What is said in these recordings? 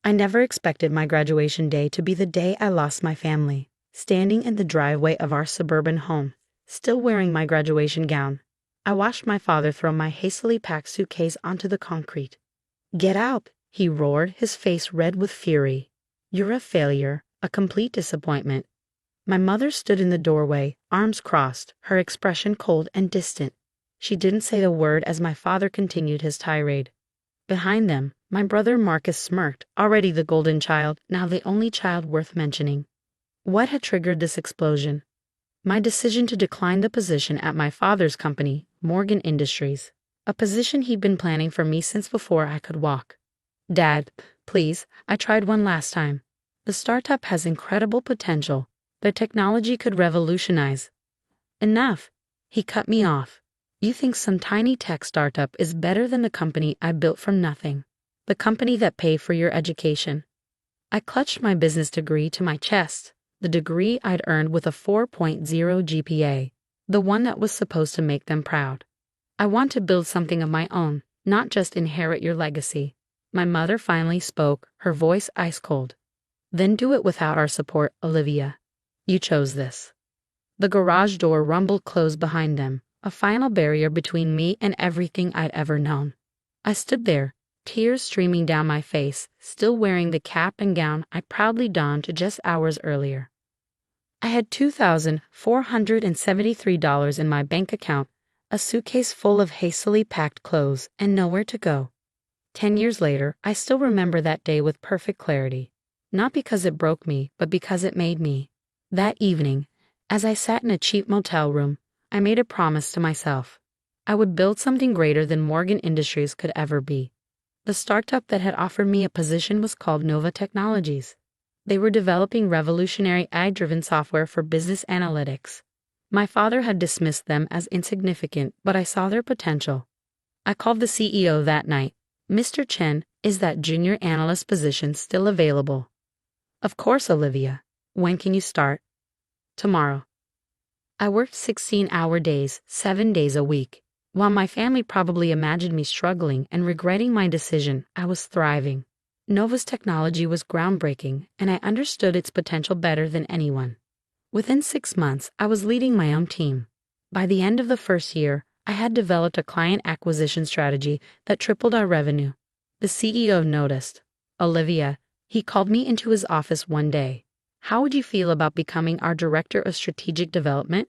I never expected my graduation day to be the day I lost my family, standing in the driveway of our suburban home, still wearing my graduation gown. I watched my father throw my hastily packed suitcase onto the concrete. "Get out!" he roared, his face red with fury. "You're a failure, a complete disappointment." My mother stood in the doorway, arms crossed, her expression cold and distant. She didn't say a word as my father continued his tirade. Behind them, my brother Marcus smirked, already the golden child, now the only child worth mentioning. What had triggered this explosion? My decision to decline the position at my father's company, Morgan Industries, a position he'd been planning for me since before I could walk. "Dad, please, I tried one last time. The startup has incredible potential. The technology could revolutionize." "Enough." He cut me off. "You think some tiny tech startup is better than the company I built from nothing? The company that paid for your education?" I clutched my business degree to my chest, the degree I'd earned with a 4.0 GPA, the one that was supposed to make them proud. "I want to build something of my own, not just inherit your legacy." My mother finally spoke, her voice ice cold. "Then do it without our support, Olivia. You chose this." The garage door rumbled closed behind them, a final barrier between me and everything I'd ever known. I stood there, tears streaming down my face, still wearing the cap and gown I proudly donned just hours earlier. I had $2,473 in my bank account, a suitcase full of hastily packed clothes, and nowhere to go. 10 years later, I still remember that day with perfect clarity. Not because it broke me, but because it made me. That evening, as I sat in a cheap motel room, I made a promise to myself. I would build something greater than Morgan Industries could ever be. The startup that had offered me a position was called Nova Technologies. They were developing revolutionary AI-driven software for business analytics. My father had dismissed them as insignificant, but I saw their potential. I called the CEO that night. "Mr. Chen, is that junior analyst position still available?" "Of course, Olivia. When can you start?" "Tomorrow." I worked 16-hour days, 7 days a week. While my family probably imagined me struggling and regretting my decision, I was thriving. Nova's technology was groundbreaking, and I understood its potential better than anyone. Within 6 months, I was leading my own team. By the end of the first year, I had developed a client acquisition strategy that tripled our revenue. The CEO noticed. "Olivia," he called me into his office one day. "How would you feel about becoming our Director of Strategic Development?"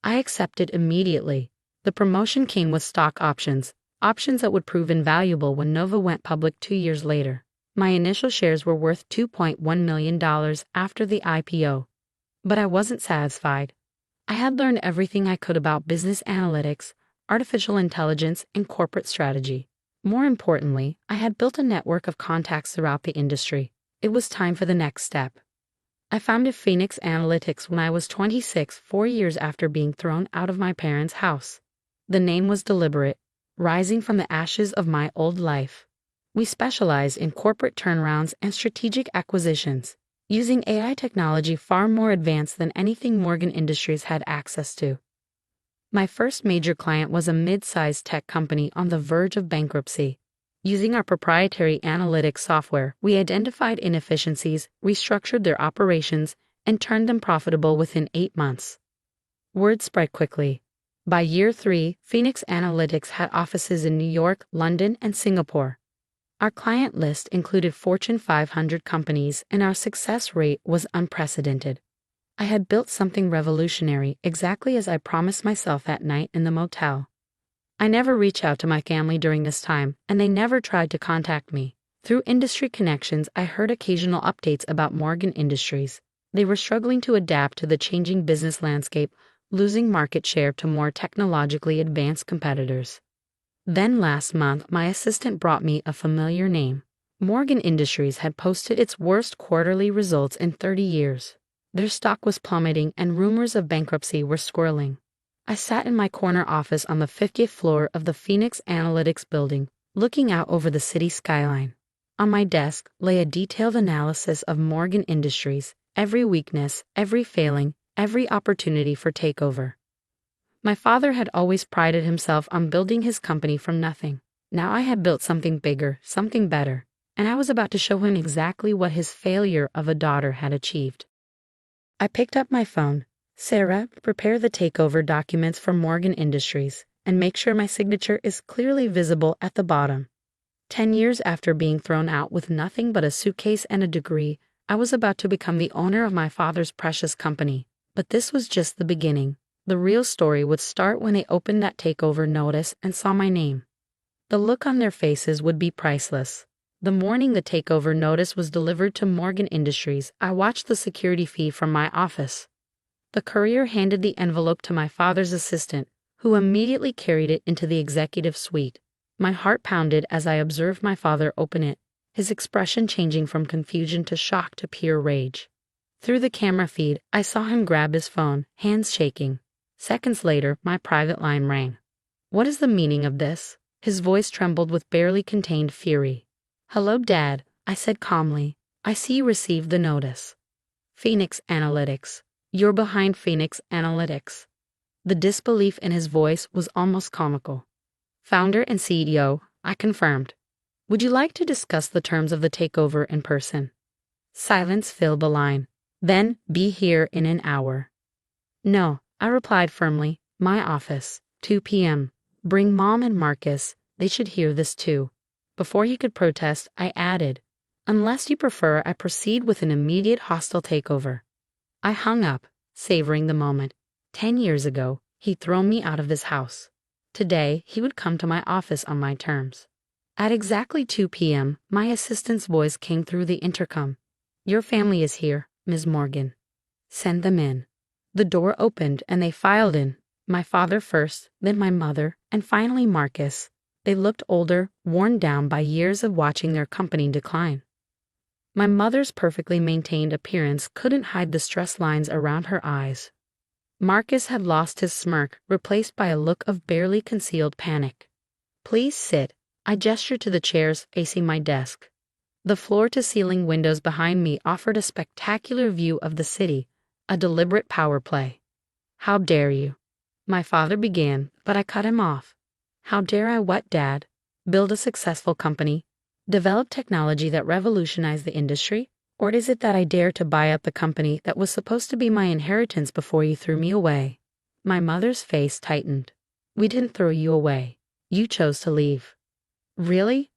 I accepted immediately. The promotion came with stock options that would prove invaluable when Nova went public 2 years later. My initial shares were worth $2.1 million after the IPO. But I wasn't satisfied. I had learned everything I could about business analytics, artificial intelligence, and corporate strategy. More importantly, I had built a network of contacts throughout the industry. It was time for the next step. I founded Phoenix Analytics when I was 26, 4 years after being thrown out of my parents' house. The name was deliberate, rising from the ashes of my old life. We specialized in corporate turnarounds and strategic acquisitions, using AI technology far more advanced than anything Morgan Industries had access to. My first major client was a mid-sized tech company on the verge of bankruptcy. Using our proprietary analytics software, we identified inefficiencies, restructured their operations, and turned them profitable within 8 months. Word spread quickly. By year 3, Phoenix Analytics had offices in New York, London, and Singapore. Our client list included Fortune 500 companies, and our success rate was unprecedented. I had built something revolutionary, exactly as I promised myself that night in the motel. I never reached out to my family during this time, and they never tried to contact me. Through industry connections, I heard occasional updates about Morgan Industries. They were struggling to adapt to the changing business landscape, losing market share to more technologically advanced competitors. Then last month, my assistant brought me a familiar name. Morgan Industries had posted its worst quarterly results in 30 years. Their stock was plummeting, and rumors of bankruptcy were swirling. I sat in my corner office on the 50th floor of the Phoenix Analytics building, looking out over the city skyline. On my desk lay a detailed analysis of Morgan Industries, every weakness, every failing, every opportunity for takeover. My father had always prided himself on building his company from nothing. Now I had built something bigger, something better. and I was about to show him exactly what his failure of a daughter had achieved. I picked up my phone. Sarah, prepare the takeover documents for Morgan Industries, and make sure my signature is clearly visible at the bottom. 10 years after being thrown out with nothing but a suitcase and a degree, I was about to become the owner of my father's precious company. But this was just the beginning. The real story would start when they opened that takeover notice and saw my name. The look on their faces would be priceless. The morning the takeover notice was delivered to Morgan Industries, I watched the security feed from my office. The courier handed the envelope to my father's assistant, who immediately carried it into the executive suite. My heart pounded as I observed my father open it, his expression changing from confusion to shock to pure rage. Through the camera feed, I saw him grab his phone, hands shaking. Seconds later, my private line rang. "What is the meaning of this?" His voice trembled with barely contained fury. "Hello, Dad," I said calmly. "I see you received the notice. Phoenix Analytics. You're behind Phoenix Analytics." The disbelief in his voice was almost comical. "Founder and CEO," I confirmed. "Would you like to discuss the terms of the takeover in person?" Silence filled the line. "Then be here in an hour." "No," I replied firmly. "My office, 2 p.m. Bring Mom and Marcus. They should hear this too." Before he could protest, I added, "Unless you prefer, I proceed with an immediate hostile takeover." I hung up, savoring the moment. 10 years ago, he'd thrown me out of his house. Today, he would come to my office on my terms. At exactly 2 p.m., my assistant's voice came through the intercom. "Your family is here, Ms. Morgan. Send them in." The door opened and they filed in. My father first, then my mother, and finally Marcus. They looked older, worn down by years of watching their company decline. My mother's perfectly maintained appearance couldn't hide the stress lines around her eyes. Marcus had lost his smirk, replaced by a look of barely concealed panic. "Please sit." I gestured to the chairs facing my desk. The floor-to-ceiling windows behind me offered a spectacular view of the city, a deliberate power play. "How dare you?" my father began, but I cut him off. "How dare I what, Dad? Build a successful company? Develop technology that revolutionized the industry? Or is it that I dare to buy up the company that was supposed to be my inheritance before you threw me away?" My mother's face tightened. "We didn't throw you away. You chose to leave." "Really?"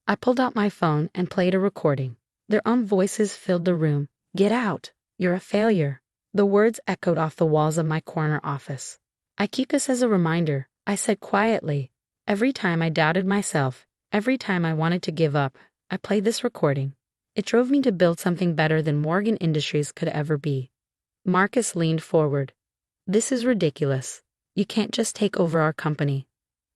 I pulled out my phone and played a recording. Their own voices filled the room. "Get out. You're a failure." The words echoed off the walls of my corner office. "I keep this as a reminder," I said quietly. "Every time I doubted myself, every time I wanted to give up, I played this recording. It drove me to build something better than Morgan Industries could ever be." Marcus leaned forward. "This is ridiculous. You can't just take over our company."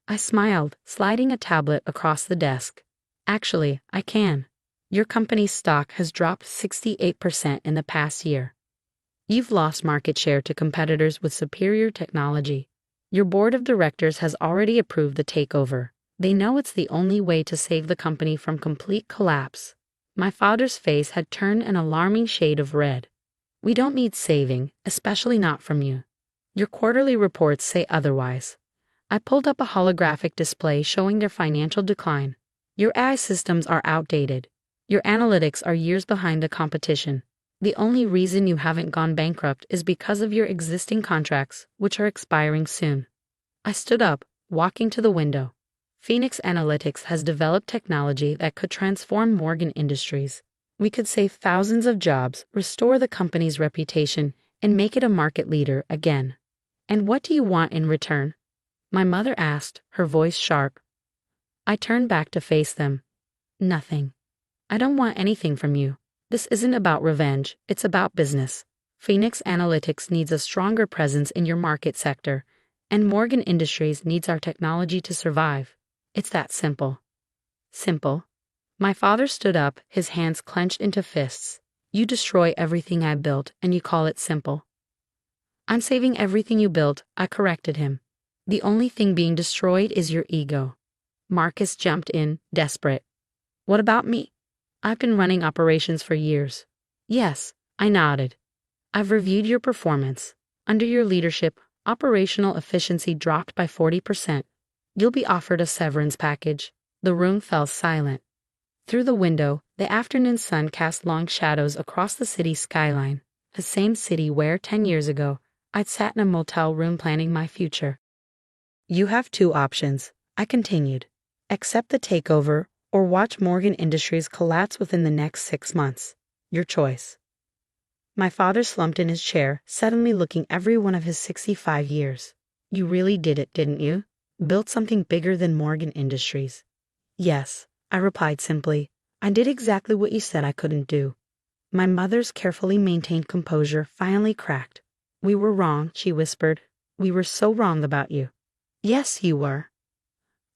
I smiled, sliding a tablet across the desk. "Actually, I can. Your company's stock has dropped 68% in the past year. You've lost market share to competitors with superior technology. Your board of directors has already approved the takeover. They know it's the only way to save the company from complete collapse." My father's face had turned an alarming shade of red. "We don't need saving, especially not from you. Your quarterly reports say otherwise." I pulled up a holographic display showing their financial decline. "Your AI systems are outdated. Your analytics are years behind the competition. The only reason you haven't gone bankrupt is because of your existing contracts, which are expiring soon." I stood up, walking to the window. "Phoenix Analytics has developed technology that could transform Morgan Industries. We could save thousands of jobs, restore the company's reputation, and make it a market leader again." "And what do you want in return?" my mother asked, her voice sharp. I turned back to face them. "Nothing. I don't want anything from you. This isn't about revenge, it's about business. Phoenix Analytics needs a stronger presence in your market sector, and Morgan Industries needs our technology to survive. It's that simple." "Simple?" My father stood up, his hands clenched into fists. "You destroy everything I built, and you call it simple." "I'm saving everything you built," I corrected him. "The only thing being destroyed is your ego." Marcus jumped in, desperate. "What about me? I've been running operations for years." "Yes," I nodded. "I've reviewed your performance. Under your leadership, operational efficiency dropped by 40%. You'll be offered a severance package." The room fell silent. Through the window, the afternoon sun cast long shadows across the city skyline, the same city where, 10 years ago, I'd sat in a motel room planning my future. You have two options, I continued. Accept the takeover, or watch Morgan Industries collapse within the next 6 months. Your choice. My father slumped in his chair, suddenly looking every one of his 65 years. You really did it, didn't you? Built something bigger than Morgan Industries. Yes, I replied simply. I did exactly what you said I couldn't do. My mother's carefully maintained composure finally cracked. We were wrong, she whispered. We were so wrong about you. Yes, you were.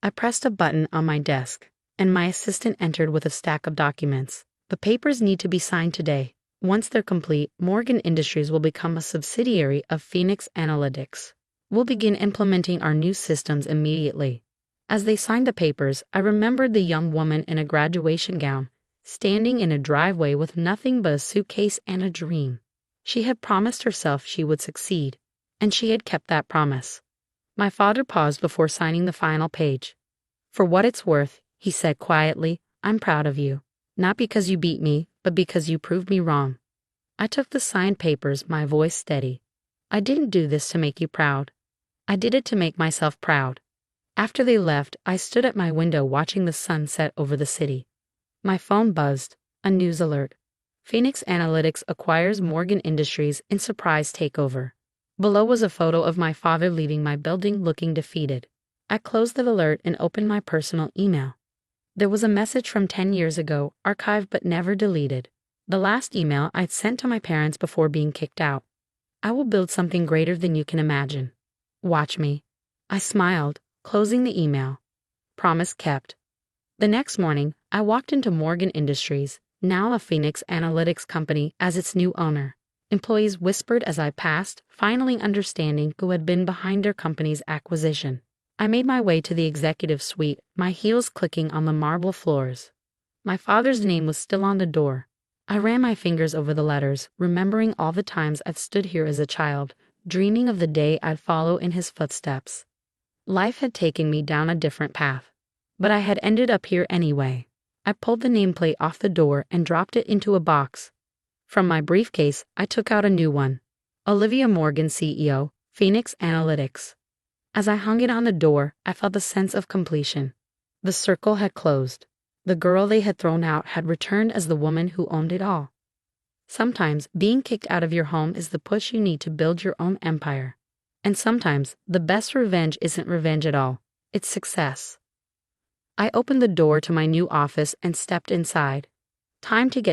I pressed a button on my desk, and my assistant entered with a stack of documents. The papers need to be signed today. Once they're complete, Morgan Industries will become a subsidiary of Phoenix Analytics. We'll begin implementing our new systems immediately. As they signed the papers, I remembered the young woman in a graduation gown, standing in a driveway with nothing but a suitcase and a dream. She had promised herself she would succeed, and she had kept that promise. My father paused before signing the final page. For what it's worth, he said quietly, I'm proud of you. Not because you beat me, but because you proved me wrong. I took the signed papers, my voice steady. I didn't do this to make you proud. I did it to make myself proud. After they left, I stood at my window watching the sun set over the city. My phone buzzed, a news alert. Phoenix Analytics acquires Morgan Industries in surprise takeover. Below was a photo of my father leaving my building looking defeated. I closed the alert and opened my personal email. There was a message from 10 years ago, archived but never deleted. The last email I'd sent to my parents before being kicked out. I will build something greater than you can imagine. Watch me. I smiled, closing the email. Promise kept. The next morning, I walked into Morgan Industries, now a Phoenix Analytics company, as its new owner. Employees whispered as I passed, finally understanding who had been behind their company's acquisition. I made my way to the executive suite, my heels clicking on the marble floors. My father's name was still on the door. I ran my fingers over the letters, remembering all the times I'd stood here as a child, dreaming of the day I'd follow in his footsteps. Life had taken me down a different path, but I had ended up here anyway. I pulled the nameplate off the door and dropped it into a box. From my briefcase, I took out a new one. Olivia Morgan, CEO, Phoenix Analytics. As I hung it on the door, I felt a sense of completion. The circle had closed. The girl they had thrown out had returned as the woman who owned it all. Sometimes, being kicked out of your home is the push you need to build your own empire. And sometimes, the best revenge isn't revenge at all. It's success. I opened the door to my new office and stepped inside. Time to get